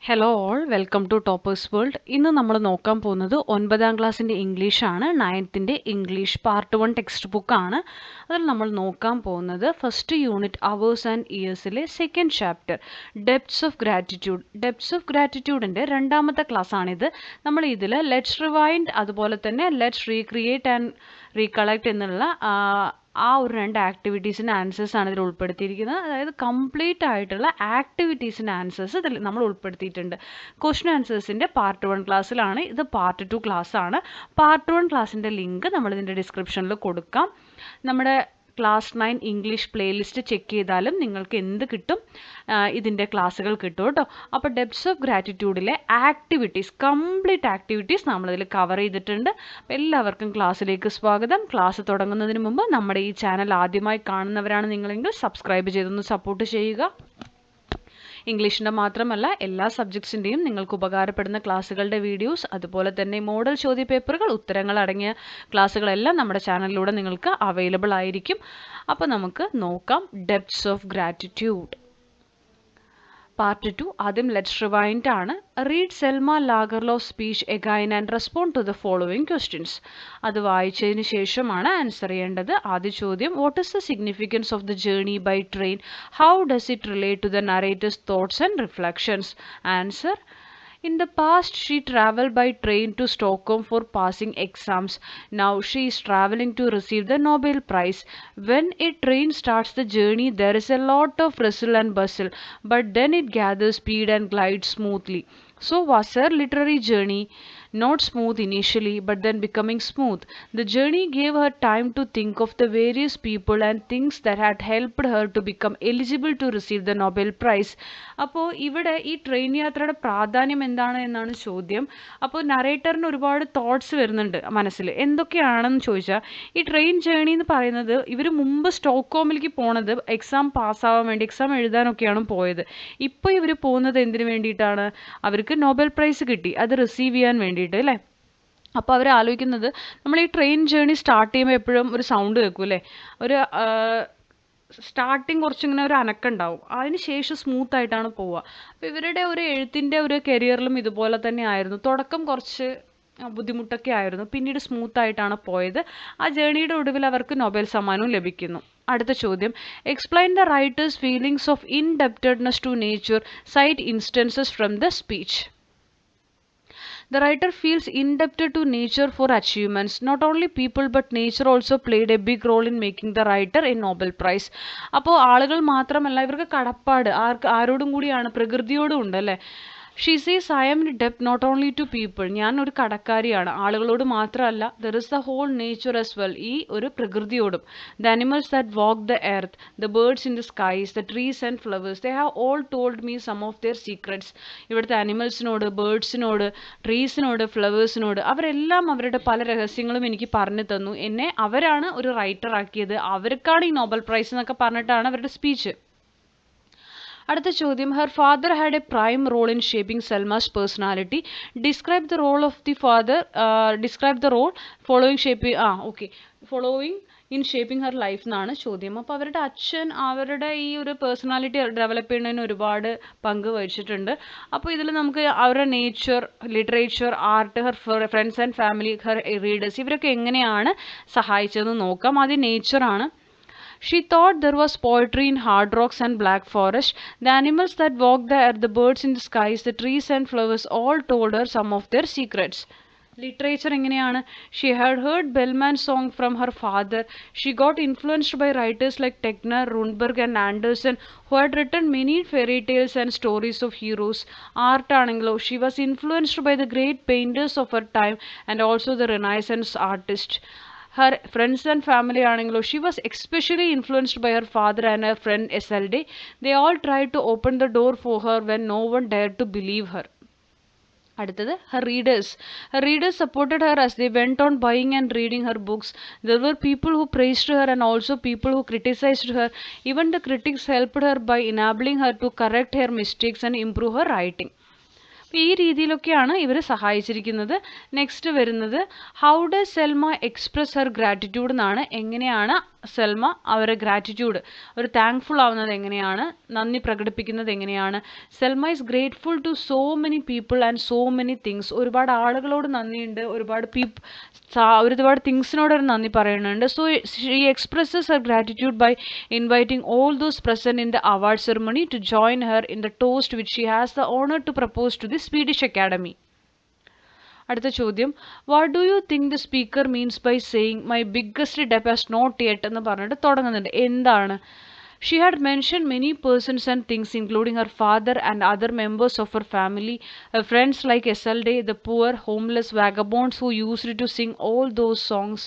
Hello all welcome to Toppers World. ഇന്ന് നമ്മൾ നോക്കാൻ പോകുന്നത് 9ാം ക്ലാസ്സിൻ്റെ ഇംഗ്ലീഷാണ്. 9th ഇംഗ്ലീഷ് പാർട്ട് 1 ടെക്സ്റ്റ് ബുക്കാണ്. അതിൽ നമ്മൾ നോക്കാൻ പോകുന്നത് ഫസ്റ്റ് യൂണിറ്റ് അവേഴ്സ് ആൻഡ് ഇയേഴ്സിലെ second chapter depths of gratitude. Depths of ഗ്രാറ്റിറ്റ്യൂഡിൻ്റെ രണ്ടാമത്തെ ക്ലാസ്സാണിത്. നമ്മൾ ഇതിൽ ലെറ്റ്സ് റിവൈൻഡ് അതുപോലെ തന്നെ ലെറ്റ്സ് റീക്രിയേറ്റ് ആൻഡ് റീകളക്ട് എന്നുള്ള ആ ഒരു രണ്ട് ആക്ടിവിറ്റീസിൻ്റെ ആൻസേഴ്സാണ് ഇതിൽ ഉൾപ്പെടുത്തിയിരിക്കുന്നത്. അതായത് കംപ്ലീറ്റ് ആയിട്ടുള്ള ആക്ടിവിറ്റീസിൻ്റെ ആൻസേഴ്സ് ഇതിൽ നമ്മൾ ഉൾപ്പെടുത്തിയിട്ടുണ്ട്. ക്വസ്റ്റ്യൻ ആൻസേഴ്സിൻ്റെ പാർട്ട് 1 ക്ലാസ്സിലാണ്. ഇത് പാർട്ട് 2 ക്ലാസ്സാണ്. പാർട്ട് 1 ക്ലാസ്സിൻ്റെ ലിങ്ക് നമ്മളിതിൻ്റെ ഡിസ്ക്രിപ്ഷനിൽ കൊടുക്കാം. നമ്മുടെ ക്ലാസ് 9 ഇംഗ്ലീഷ് പ്ലേലിസ്റ്റ് ചെക്ക് ചെയ്താലും നിങ്ങൾക്ക് എന്ത് കിട്ടും, ഇതിൻ്റെ ക്ലാസ്സുകൾ കിട്ടും കേട്ടോ. അപ്പോൾ ഡെപ്ത്സ് ഓഫ് ഗ്രാറ്റിറ്റ്യൂഡിലെ ആക്ടിവിറ്റീസ്, കംപ്ലീറ്റ് ആക്ടിവിറ്റീസ് നമ്മളിതിൽ കവർ ചെയ്തിട്ടുണ്ട്. അപ്പോൾ എല്ലാവർക്കും ക്ലാസ്സിലേക്ക് സ്വാഗതം. ക്ലാസ് തുടങ്ങുന്നതിന് മുമ്പ് നമ്മുടെ ഈ ചാനൽ ആദ്യമായി കാണുന്നവരാണ് നിങ്ങളെങ്കിൽ സബ്സ്ക്രൈബ് ചെയ്തൊന്ന് സപ്പോർട്ട് ചെയ്യുക. ഇംഗ്ലീഷിൻ്റെ മാത്രമല്ല എല്ലാ സബ്ജക്ട്സിൻ്റെയും നിങ്ങൾക്ക് ഉപകാരപ്പെടുന്ന ക്ലാസ്സുകളുടെ വീഡിയോസ്, അതുപോലെ തന്നെ മോഡൽ ചോദ്യപേപ്പറുകൾ, ഉത്തരങ്ങൾ അടങ്ങിയ ക്ലാസ്സുകളെല്ലാം നമ്മുടെ ചാനലിലൂടെ നിങ്ങൾക്ക് അവൈലബിൾ ആയിരിക്കും. അപ്പോൾ നമുക്ക് നോക്കാം ഡെപ്ത്സ് ഓഫ് ഗ്രാറ്റിറ്റ്യൂഡ് പാർട്ട് 2. ആദ്യം ലെറ്റ്സ് റിവൈൻഡ് ആണ്. Read Selma Lagerlof speech again and respond to the following questions. അത് വായിച്ചതിന് ശേഷമാണ് ആൻസർ ചെയ്യേണ്ടത്. ആദ്യ ചോദ്യം, what is the significance of the journey by train? How does it relate to the narrator's thoughts and reflections? Answer: In the past, she traveled by train to Stockholm for passing exams. Now she is traveling to receive the Nobel Prize. When a train starts the journey, there is a lot of rustle and bustle, but then it gathers speed and glides smoothly. So was her literary journey. Not smooth initially, but then becoming smooth. The journey gave her time to think of the various people and things that had helped her to become eligible to receive the Nobel Prize. അപ്പോൾ ഇവിടെ ഈ train യാത്രയുടെ പ്രാധാന്യം എന്താണ് എന്നാണ് ചോദ്യം. അപ്പോൾ നറേറ്ററിന് ഒരുപാട് തോട്ട്സ് വരുന്നുണ്ട് മനസ്സിൽ. എന്തൊക്കെയാണെന്ന് ചോദിച്ചാൽ, ഈ ട്രെയിൻ ജേർണി എന്ന് പറയുന്നത് ഇവർ മുമ്പ് സ്റ്റോക്ക്ഹോമിലേക്ക് പോണത് എക്സാം പാസ്സാവാൻ വേണ്ടി, എക്സാം എഴുതാനൊക്കെയാണ് പോയത്. ഇപ്പോൾ ഇവർ പോകുന്നത് എന്തിനു വേണ്ടിയിട്ടാണ്? അവർക്ക് നോബൽ പ്രൈസ് കിട്ടി, അത് റിസീവ് ചെയ്യാൻ വേണ്ടിയിട്ട് അല്ലേ. അപ്പോൾ അവർ ആലോചിക്കുന്നത്, നമ്മൾ ഈ ട്രെയിൻ ജേർണി സ്റ്റാർട്ട് ചെയ്യുമ്പോൾ എപ്പോഴും ഒരു സൗണ്ട് കേൾക്കും അല്ലേ, ഒരു സ്റ്റാർട്ടിങ് കുറച്ചിങ്ങനെ ഒരു അനക്കുണ്ടാവും, അതിന് ശേഷം സ്മൂത്ത് ആയിട്ടാണ് പോവുക. അപ്പോൾ ഇവരുടെ ഒരു എഴുത്തിൻ്റെ ഒരു കരിയറിലും ഇതുപോലെ തന്നെ ആയിരുന്നു. തുടക്കം കുറച്ച് ബുദ്ധിമുട്ടൊക്കെ ആയിരുന്നു, പിന്നീട് സ്മൂത്ത് ആയിട്ടാണ് പോയത്. ആ ജേർണിയുടെ ഒടുവിൽ അവർക്ക് നൊബേൽ സമ്മാനവും ലഭിക്കുന്നു. അടുത്ത ചോദ്യം, explain the writer's feelings of indebtedness to nature, cite instances from the speech. The writer feels indebted to nature for achievements. Not only people but nature also played a big role in making the writer a Nobel Prize. അപ്പോൾ ആളുകൾ മാത്രമല്ല, ഇവർക്ക് കടപ്പാട് ആരോടും കൂടിയാണ്, പ്രകൃതിയോടും ഉണ്ട് അല്ലേ. She says, I am in debt not only to people. ഞാൻ ഒരു കടക്കാരിയാണ്, ആളുകളോട് മാത്രമല്ല. There is the whole nature as well. ഈ ഒരു പ്രകൃതിയോടും. The animals that walk the earth, the birds in the skies, the trees and flowers, they have all told me some of their secrets. ഇവിടുത്തെ അനിമൽസിനോട്, ബേർഡ്സിനോട്, ട്രീസിനോട്, ഫ്ലവേഴ്സിനോട്, അവരെല്ലാം അവരുടെ പല രഹസ്യങ്ങളും എനിക്ക് പറഞ്ഞു തന്നു. എന്നെ അവരാണ് ഒരു റൈറ്റർ ആക്കിയത്, അവർക്കാണ് ഈ നോബൽ പ്രൈസ് എന്നൊക്കെ പറഞ്ഞിട്ടാണ് അവരുടെ സ്പീച്ച്. അടുത്ത ചോദ്യം, her father had a prime role in shaping Selma's personality. Describe the role of the father, describe the role following in shaping her life എന്നാണ് ചോദ്യം. അപ്പോൾ അവരുടെ അച്ഛൻ അവരുടെ ഈ ഒരു പേഴ്സണാലിറ്റി ഡെവലപ്പ് ചെയ്യുന്നതിന് ഒരുപാട് പങ്ക് വഹിച്ചിട്ടുണ്ട്. അപ്പോൾ ഇതിൽ നമുക്ക് അവരുടെ nature, literature, art, her friends and family, her readers, ഇവരൊക്കെ എങ്ങനെയാണ് സഹായിച്ചതെന്ന് നോക്കാം. ആദ്യം നേച്ചറാണ്. She thought there was poetry in hard rocks and black forest. The animals that walked the earth, the birds in the skies, the trees and flowers all told her some of their secrets. Literature എങ്ങനെയാണ്? She had heard Bellman's song from her father. She got influenced by writers like Tegner, Rundberg and Anderson, who had written many fairy tales and stories of heroes. Art ആണെങ്കിലോ, she was influenced by the great painters of her time and also the Renaissance artists. Her friends and family ആണെങ്കിലോ, she was especially influenced by her father and her friend Eselde. They all tried to open the door for her when no one dared to believe her. അടുത്തത്, her readers. Her readers supported her as they went on buying and reading her books. There were people who praised her and also people who criticized her. Even the critics helped her by enabling her to correct her mistakes and improve her writing. ഈ രീതിയിലൊക്കെയാണ് ഇവർ സഹായിച്ചിരിക്കുന്നത്. Next വരുന്നത്, how does Selma express her gratitude എന്നാണ്. എങ്ങനെയാണ് സെൽമ അവരുടെ gratitude, ഒരു thankful ആവുന്നത് എങ്ങനെയാണ്, നന്ദി പ്രകടിപ്പിക്കുന്നത് എങ്ങനെയാണ്. Selma is grateful to so many people and so many things. ഒരുപാട് ആളുകളോട് നന്ദിയുണ്ട്, ഒരുപാട് തിങ്സിനോട് ഒരു നന്ദി പറയുന്നുണ്ട്. So she expresses her gratitude by inviting all those present in the award ceremony to join her in the toast which she has the honour to propose to the Swedish Academy. അടുത്ത ചോദ്യം, what do you think the speaker means by saying my biggest debt has not yet എന്ന് പറഞ്ഞിട്ട് തുടങ്ങുന്നുണ്ട്. എന്താണ്? She had mentioned many persons and things, including her father and other members of her family, her friends like Isolde, the poor, homeless vagabonds who used to sing all those songs,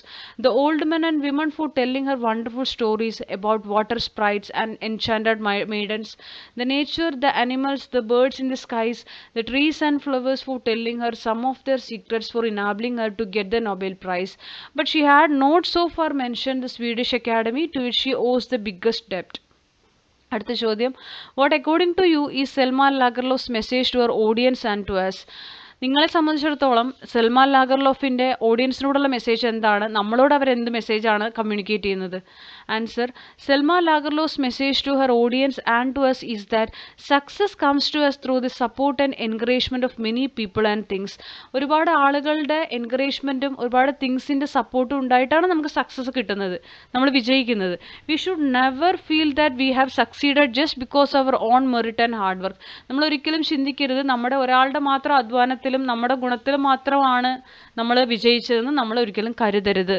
the old men and women who telling her wonderful stories about water sprites and enchanted maidens, the nature, the animals, the birds in the skies, the trees and flowers who telling her some of their secrets for enabling her to get the Nobel Prize. But she had not so far mentioned the Swedish Academy, to which she owes the biggest debt. അടുത്ത ചോദ്യം, what according to you is Selma Lagerlof's message to our audience and to us? നിങ്ങളെ സംബന്ധിച്ചിടത്തോളം Selma ലാഗർലോഫിൻ്റെ ഓഡിയൻസിനോടുള്ള message എന്താണ്? നമ്മളോട് അവരെന്ത് മെസ്സേജാണ് communicate ചെയ്യുന്നത്? Answer, Selma Lagerlof's message to her audience and to us is that success comes to us through the support and encouragement of many people and things. ഒരുപാട് ആളുകളുടെ എൻകറേജ്മെൻറ്റും ഒരുപാട് തിങ്സിൻ്റെ സപ്പോർട്ടും ഉണ്ടായിട്ടാണ് നമുക്ക് സക്സസ് കിട്ടുന്നത്, നമ്മൾ വിജയിക്കുന്നത്. We should never feel that we have succeeded just because our own merit and hard work. നമ്മൾ ഒരിക്കലും ചിന്തിക്കരുത് നമ്മുടെ ഒരാളുടെ മാത്രം അധ്വാനത്തിലും നമ്മുടെ ഗുണത്തിലും മാത്രമാണ് നമ്മൾ വിജയിച്ചതെന്ന് നമ്മൾ ഒരിക്കലും കരുതരുത്.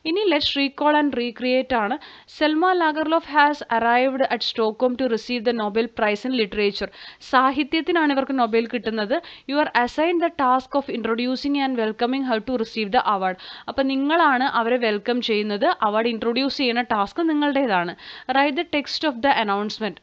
ഇനി ലെറ്റ്സ് റീകോൾ ആൻഡ് റീക്രിയേറ്റ് ആണ്. Selma Lagerlof has arrived at Stockholm to receive the Nobel prize in literature. സാഹിത്യത്തിനാണ് ഇവർക്ക് നൊബേൽ കിട്ടുന്നത്. You are assigned the task of introducing and welcoming her to receive the award. അപ്പം നിങ്ങളാണ് അവരെ welcome ചെയ്യുന്നത്, award introduce ചെയ്യുന്ന task നിങ്ങളുടേതാണ്. Write the text of the announcement.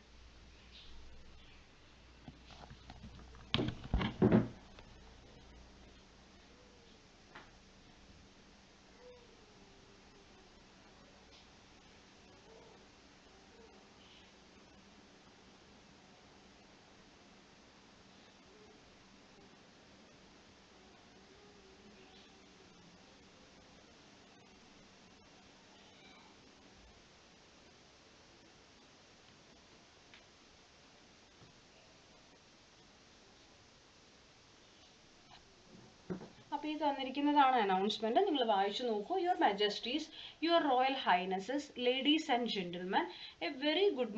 അപ്പോൾ ഈ തന്നിരിക്കുന്നതാണ് അനൗൺസ്മെൻറ്റ്. നിങ്ങൾ വായിച്ചു നോക്കൂ. Your majesties, your royal highnesses, ladies and gentleman, a very good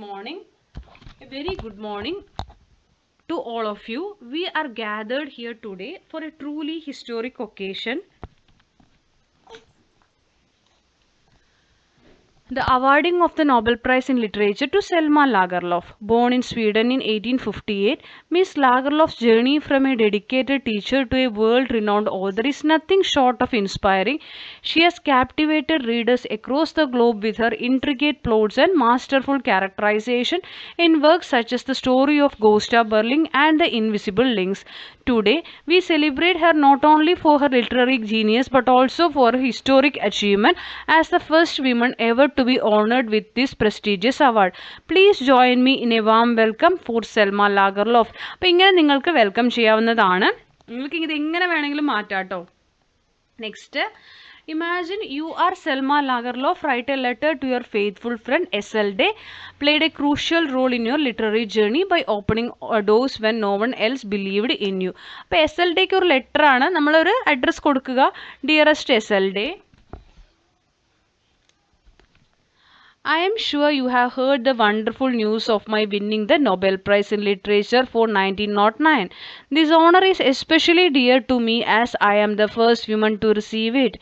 morning to all of you. We are gathered here today for a truly historic occasion. The awarding of the Nobel Prize in Literature to Selma Lagerlöf. Born in Sweden in 1858, Miss Lagerlöf's journey from a dedicated teacher to a world-renowned author is nothing short of inspiring. She has captivated readers across the globe with her intricate plots and masterful characterization in works such as The Story of Gustav Berling and The Invisible Links. Today, we celebrate her not only for her literary genius but also for her historic achievement as the first woman ever to be honored with this prestigious award. Please join me in a warm welcome for Selma Lagerlöf. അപ്പോൾ ഇങ്ങനെ നിങ്ങൾക്ക് welcome ചെയ്യാവുന്നതാണ്. നിങ്ങൾക്ക് ഇത് എങ്ങനെ വേണമെങ്കിലും മാറ്റാം കേട്ടോ. Next, imagine you are Selma Lagerlöf. Write a letter to your faithful friend Isolde. Played a crucial role in your literary journey by opening doors when no one else believed in you. അപ്പോൾ Isoldeക്ക് ഒരു letter ആണ്. നമ്മളൊരു address കൊടുക്കുക, dearest Isolde. I am sure you have heard the wonderful news of my winning the Nobel Prize in Literature for 1909. This honor is especially dear to me as I am the first woman to receive it.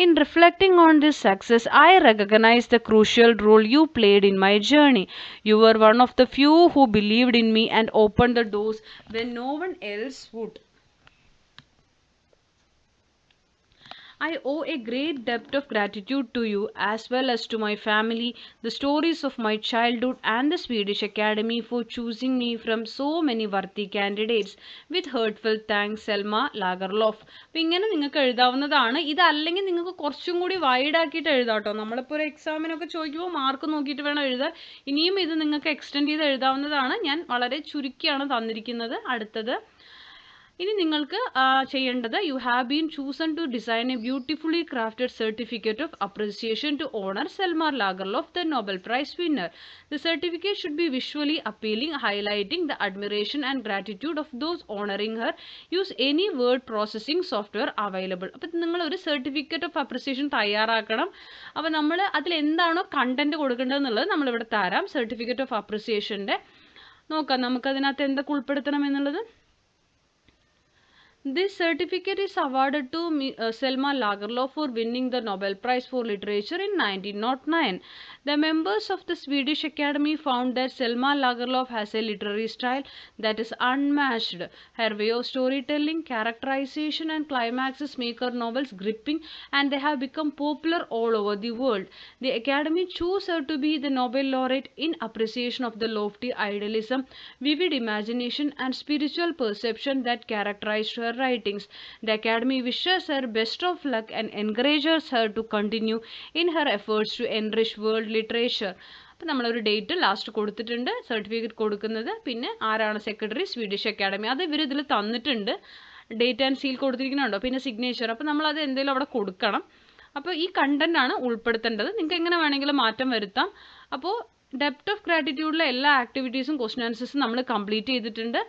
In reflecting on this success, I recognize the crucial role you played in my journey. You were one of the few who believed in me and opened the doors when no one else would. I owe a great debt of gratitude to you as well as to my family, the stories of my childhood and the Swedish Academy for choosing me from so many worthy candidates. With heartfelt thanks, Selma Lagerlöf. അപ്പോൾ ഇങ്ങനെ നിങ്ങൾക്ക് എഴുതാവുന്നതാണ്. ഇതല്ലെങ്കിൽ നിങ്ങൾക്ക് കുറച്ചും കൂടി wide ആക്കിയിട്ട് എഴുതാം കേട്ടോ. നമ്മളിപ്പോൾ ഒരു എക്സാമിനൊക്കെ ചോദിക്കുമ്പോൾ മാർക്ക് നോക്കിയിട്ട് വേണം എഴുതാൻ. ഇനിയും ഇത് നിങ്ങൾക്ക് എക്സ്റ്റെൻഡ് ചെയ്ത് എഴുതാവുന്നതാണ്. ഞാൻ വളരെ ചുരുക്കിയാണ് തന്നിരിക്കുന്നത്. അടുത്തത്, ഇനി നിങ്ങൾക്ക് ചെയ്യേണ്ടത് you have been chosen to design a beautifully crafted certificate of appreciation to honour Selma Lagerlof the Nobel prize winner. The certificate should be visually appealing, highlighting the admiration and gratitude of those honouring her. Use any word processing software available. അപ്പം നിങ്ങൾ ഒരു certificate of appreciation തയ്യാറാക്കണം. അപ്പോൾ നമ്മൾ അതിൽ എന്താണോ content കൊടുക്കേണ്ടതെന്നുള്ളത് നമ്മളിവിടെ തരാം. സർട്ടിഫിക്കറ്റ് ഓഫ് അപ്രിസിയേഷൻ്റെ നോക്കാം, നമുക്കതിനകത്ത് എന്തൊക്കെ ഉൾപ്പെടുത്തണം എന്നുള്ളത്. This certificate is awarded to Selma Lagerlöf for winning the Nobel Prize for Literature in 1909. The members of the Swedish Academy found that Selma Lagerlöf has a literary style that is unmatched. Her way of storytelling, characterization and climaxes make her novels gripping, and they have become popular all over the world. The Academy chose her to be the Nobel laureate in appreciation of the lofty idealism, vivid imagination and spiritual perception that characterized her writings. The Academy wishes her best of luck and encourages her to continue in her efforts to enrich world literature. അപ്പം നമ്മളൊരു date last കൊടുത്തിട്ടുണ്ട്, certificate കൊടുക്കുന്നത്. പിന്നെ ആരാണ് secretary, Swedish academy, അത് ഇവർ ഇതിൽ തന്നിട്ടുണ്ട്. ഡേറ്റ് ആൻഡ് സീൽ കൊടുത്തിരിക്കുന്നുണ്ടോ, പിന്നെ സിഗ്നേച്ചർ. അപ്പോൾ നമ്മളത് എന്തെങ്കിലും അവിടെ കൊടുക്കണം. അപ്പോൾ ഈ കണ്ടന്റ് ആണ് ഉൾപ്പെടുത്തേണ്ടത്. നിങ്ങൾക്ക് എങ്ങനെ വേണമെങ്കിലും മാറ്റം വരുത്താം. അപ്പോൾ ഡെപ്ത് ഓഫ് ഗ്രാറ്റിറ്റ്യൂഡിലെ എല്ലാ ആക്ടിവിറ്റീസും ക്വസ്റ്റ്യൻ ആൻസേഴ്സും നമ്മൾ കംപ്ലീറ്റ് ചെയ്തിട്ടുണ്ട്.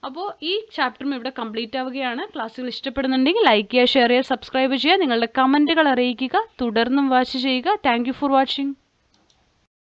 അപ്പോൾ ഈ ചാപ്റ്ററും ഇവിടെ കംപ്ലീറ്റ് ആവുകയാണ്. ക്ലാസ്സുകൾ ഇഷ്ടപ്പെടുന്നുണ്ടെങ്കിൽ ലൈക്ക് ചെയ്യുക, ഷെയർ ചെയ്യുക, സബ്സ്ക്രൈബ് ചെയ്യുക, നിങ്ങളുടെ കമൻറ്റുകൾ അറിയിക്കുക, തുടർന്നും വാച്ച് ചെയ്യുക. Thank you for watching.